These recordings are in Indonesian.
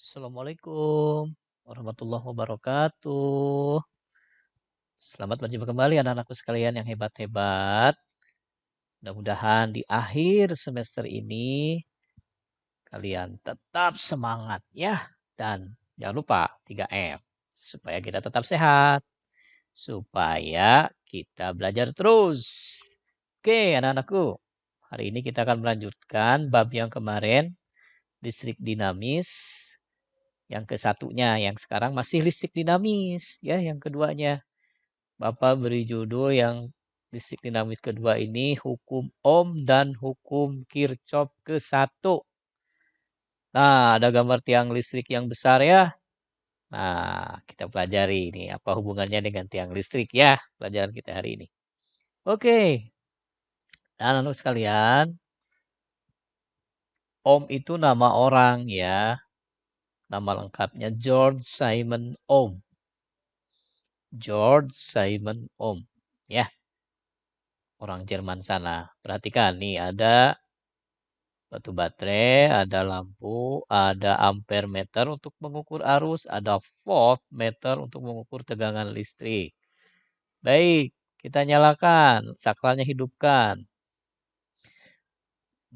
Assalamualaikum warahmatullahi wabarakatuh. Selamat berjumpa kembali anak-anakku sekalian yang hebat-hebat. Mudah-mudahan di akhir semester ini kalian tetap semangat ya. Dan jangan lupa 3M supaya kita tetap sehat, supaya kita belajar terus. Oke, anak-anakku. Hari ini kita akan melanjutkan bab yang kemarin, listrik dinamis. Yang ke-1-nya, yang sekarang masih listrik dinamis. Ya, yang keduanya. Bapak beri judul yang listrik dinamis kedua ini, hukum Ohm dan hukum Kirchhoff ke-1. Nah, ada gambar tiang listrik yang besar ya. Nah, kita pelajari ini apa hubungannya dengan tiang listrik ya, pelajaran kita hari ini. Oke. Nah, anak sekalian, Ohm itu nama orang ya. Nama lengkapnya George Simon Ohm. George Simon Ohm. Ya, orang Jerman sana. Perhatikan nih, ada batu baterai, ada lampu, ada ampere meter untuk mengukur arus, ada voltmeter untuk mengukur tegangan listrik. Baik, kita nyalakan, saklarnya hidupkan.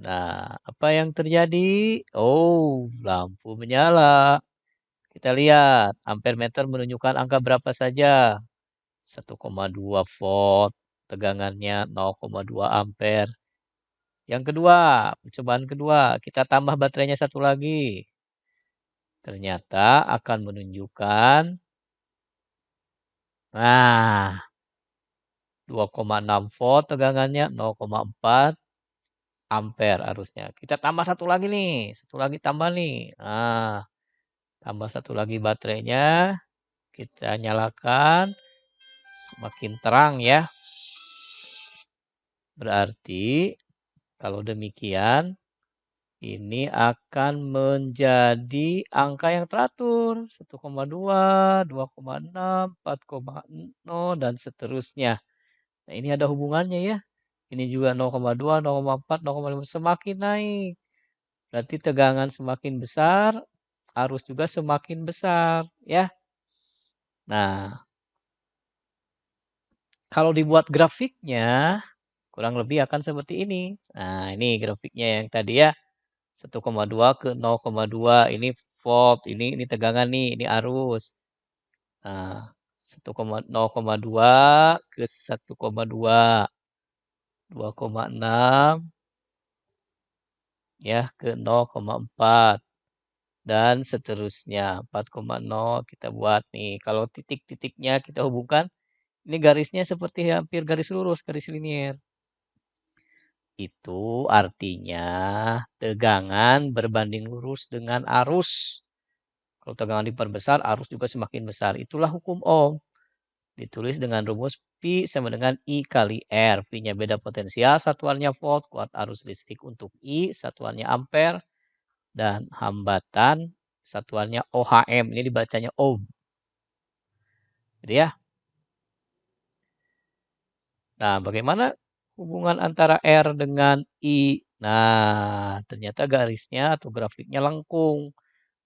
Nah, apa yang terjadi? Oh, lampu menyala. Kita lihat, ampere meter menunjukkan angka berapa saja. 1,2 volt, tegangannya 0,2 ampere. Yang kedua, percobaan kedua, kita tambah baterainya satu lagi. Ternyata akan menunjukkan, nah, 2,6 volt tegangannya, 0,4 ampere arusnya. Kita tambah satu lagi nih, satu lagi tambah nih. Nah, tambah satu lagi baterainya, kita nyalakan, semakin terang ya. Berarti kalau demikian, ini akan menjadi angka yang teratur. 1,2, 2,6, 4,0, dan seterusnya. Nah, ini ada hubungannya ya. Ini juga 0,2, 0,4, 0,5. Semakin naik. Berarti tegangan semakin besar, arus juga semakin besar. Ya. Nah, kalau dibuat grafiknya, kurang lebih akan seperti ini. Nah, ini grafiknya yang tadi ya. 1,2 ke 0,2 ini volt, ini tegangan nih, ini arus. Nah, 0,2 ke 1,2, 2,6 ya ke 0,4 dan seterusnya. 4,0 kita buat nih. Kalau titik-titiknya kita hubungkan, ini garisnya seperti hampir garis lurus, garis linier. Itu artinya tegangan berbanding lurus dengan arus. Kalau tegangan diperbesar, arus juga semakin besar. Itulah hukum Ohm. Ditulis dengan rumus Pi sama dengan I kali R. Pi-nya beda potensial, satuannya volt. Kuat arus listrik untuk I, satuannya ampere. Dan hambatan, satuannya OHM. Ini dibacanya Ohm. Gitu ya. Nah, bagaimana hubungan antara R dengan I? Nah, ternyata garisnya atau grafiknya lengkung.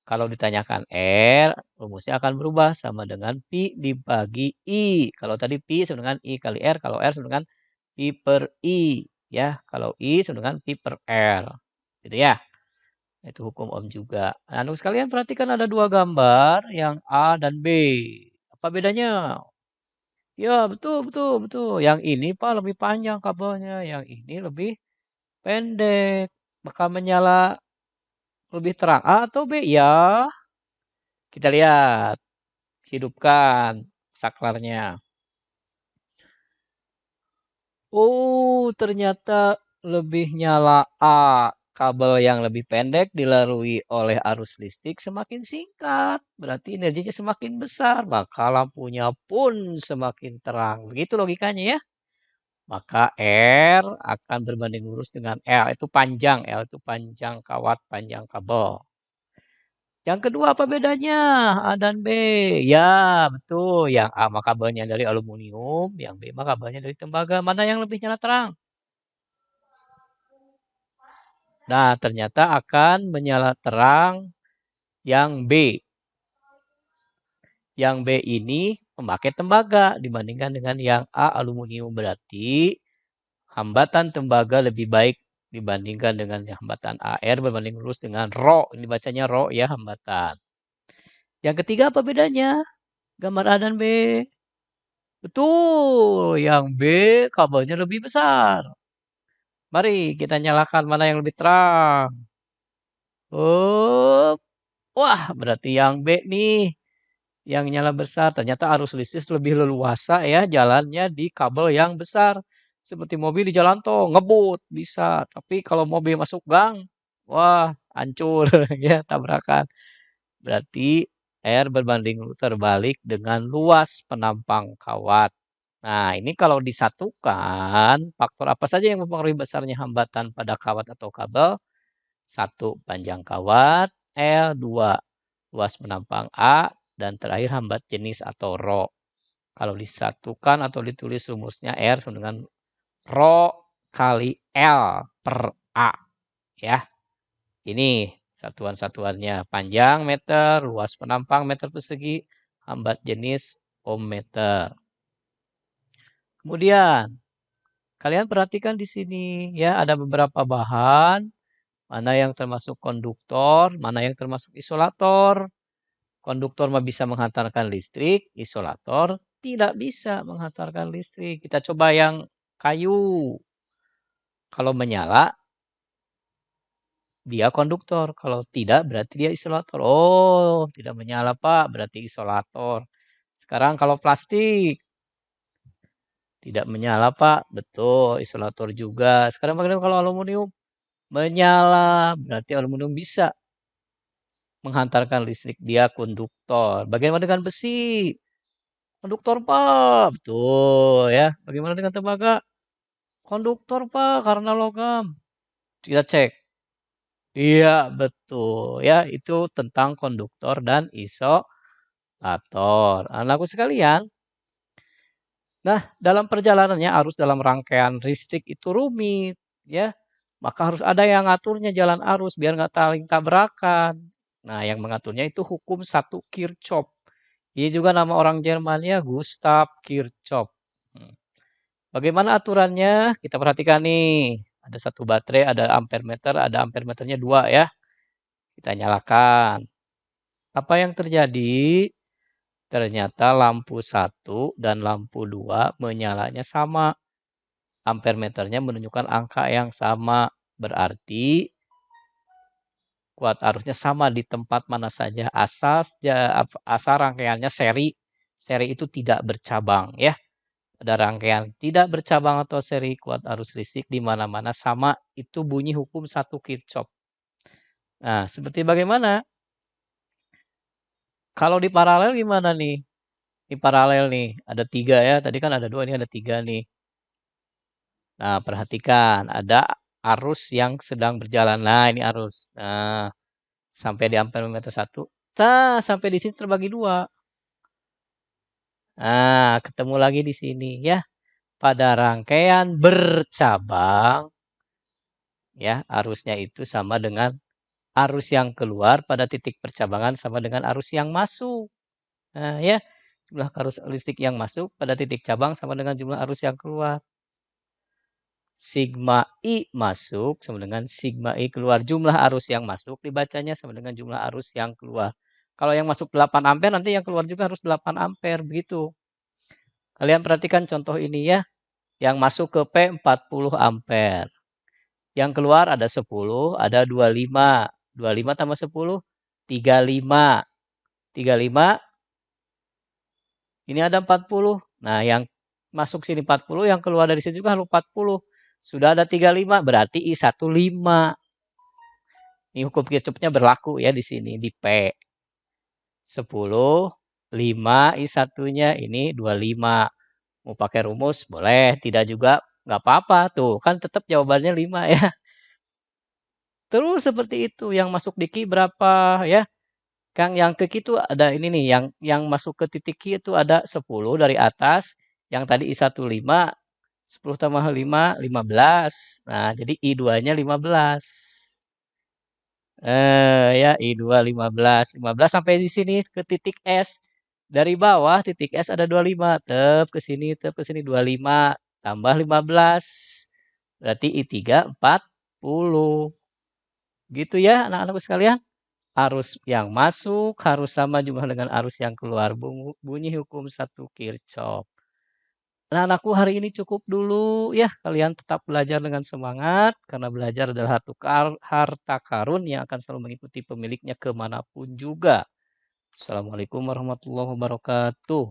Kalau ditanyakan R, rumusnya akan berubah sama dengan Pi dibagi I. Kalau tadi Pi sama dengan I kali R, kalau R sama dengan Pi per I. Ya, kalau I sama dengan Pi per R. Gitu ya. Itu hukum Ohm juga. Nah, untuk sekalian perhatikan ada dua gambar, yang A dan B. Apa bedanya? Ya, betul, betul, betul. Yang ini Pak lebih panjang kabelnya, yang ini lebih pendek. Maka menyala lebih terang. A atau B? Ya, kita lihat. Hidupkan saklarnya. Oh, ternyata lebih nyala A. Kabel yang lebih pendek dilalui oleh arus listrik semakin singkat. Berarti energinya semakin besar. Maka lampunya pun semakin terang. Begitu logikanya ya. Maka R akan berbanding lurus dengan L. Itu panjang. L itu panjang kawat, panjang kabel. Yang kedua apa bedanya A dan B? Ya betul, yang A mah kabelnya dari aluminium, yang B mah kabelnya dari tembaga. Mana yang lebih nyala terang? Nah ternyata akan menyala terang Yang B. Yang B ini pemakai tembaga dibandingkan dengan yang A aluminium. Berarti hambatan tembaga lebih baik dibandingkan dengan hambatan AR berbanding lurus dengan Rho. Ini bacanya Rho ya, hambatan. Yang ketiga apa bedanya? Gambar A dan B. Betul, yang B kabelnya lebih besar. Mari kita nyalakan mana yang lebih terang. Oh, wah berarti yang B nih yang nyala besar. Ternyata arus listrik lebih leluasa ya jalannya di kabel yang besar. Seperti mobil di jalan tol, ngebut bisa. Tapi kalau mobil masuk gang, wah hancur ya tabrakan. Berarti R berbanding terbalik dengan luas penampang kawat. Nah, ini kalau disatukan, faktor apa saja yang mempengaruhi besarnya hambatan pada kawat atau kabel? 1. Panjang kawat, L, 2. Luas penampang A, dan terakhir hambat jenis atau Rho. Kalau disatukan atau ditulis rumusnya R sama dengan Rho kali L per A. Ya, ini satuan-satuannya. Panjang meter, luas penampang meter persegi, hambat jenis ohm meter. Kemudian, kalian perhatikan di sini ya ada beberapa bahan, mana yang termasuk konduktor, mana yang termasuk isolator. Konduktor bisa menghantarkan listrik, isolator tidak bisa menghantarkan listrik. Kita coba yang kayu. Kalau menyala, dia konduktor. Kalau tidak, berarti dia isolator. Oh, tidak menyala Pak, berarti isolator. Sekarang kalau plastik, tidak menyala Pak, betul, isolator juga. Sekarang bagaimana kalau aluminium? Menyala, berarti aluminium bisa menghantarkan listrik, dia konduktor. Bagaimana dengan besi? Konduktor Pak, betul ya. Bagaimana dengan tembaga? Konduktor Pak, karena logam. Kita cek. Iya, betul ya. Itu tentang konduktor dan isolator. Anakku sekalian, nah, dalam perjalanannya arus dalam rangkaian listrik itu rumit, ya. Maka harus ada yang ngaturnya jalan arus biar nggak saling tabrakan. Nah, yang mengaturnya itu hukum 1 Kirchhoff. Ini juga nama orang Jermannya Gustav Kirchhoff. Bagaimana aturannya? Kita perhatikan nih. Ada satu baterai, ada ampere meter, ada ampere meternya 2 ya. Kita nyalakan. Apa yang terjadi? Ternyata lampu 1 dan lampu 2 menyalanya sama. Ampere meternya menunjukkan angka yang sama. Berarti kuat arusnya sama di tempat mana saja. Asal rangkaiannya seri. Seri itu tidak bercabang ya. Ada rangkaian tidak bercabang atau seri kuat arus listrik di mana-mana sama. Itu bunyi hukum 1 Kirchhoff. Nah, seperti bagaimana? Kalau di paralel gimana nih? Di paralel nih, ada 3 ya. Tadi kan ada 2, ini ada 3 nih. Nah, perhatikan. Ada arus yang sedang berjalan. Nah, ini arus. Nah, sampai di ampere meter 1. Nah, sampai di sini terbagi 2. Nah, ketemu lagi di sini ya. Pada rangkaian bercabang, ya, arusnya itu sama dengan arus yang keluar pada titik percabangan sama dengan arus yang masuk. Nah, ya, jumlah arus listrik yang masuk pada titik cabang sama dengan jumlah arus yang keluar. Sigma I masuk sama dengan sigma I keluar. Jumlah arus yang masuk dibacanya sama dengan jumlah arus yang keluar. Kalau yang masuk 8 ampere, nanti yang keluar juga harus 8 ampere. Begitu. Kalian perhatikan contoh ini ya. Yang masuk ke P 40 ampere. Yang keluar ada 10, ada 25. 25 tambah 10, 35. 35, ini ada 40. Nah, yang masuk sini 40, yang keluar dari sini juga harus 40. Sudah ada 35, berarti I15. Ini hukum Kirchhoff-nya berlaku ya di sini, di P. 10, 5, I1-nya ini 25. Mau pakai rumus boleh, tidak juga nggak apa-apa. Tuh, kan tetap jawabannya 5 ya. Terus seperti itu, yang masuk di Q berapa ya? Kang yang ke Q itu ada ini nih, yang masuk ke titik Q itu ada 10 dari atas, yang tadi I15, 10 tambah 5, 15. Nah, jadi I2-nya 15. Ya, I2 15. 15 sampai di sini ke titik S. Dari bawah titik S ada 25. Tep ke sini 25. Tambah 15. Berarti I3 40. Gitu ya anak-anakku sekalian. Arus yang masuk harus sama jumlah dengan arus yang keluar. Bunyi hukum satu Kirchhoff. Anak-anakku hari ini cukup dulu ya. Kalian tetap belajar dengan semangat. Karena belajar adalah harta karun yang akan selalu mengikuti pemiliknya kemanapun juga. Assalamualaikum warahmatullahi wabarakatuh.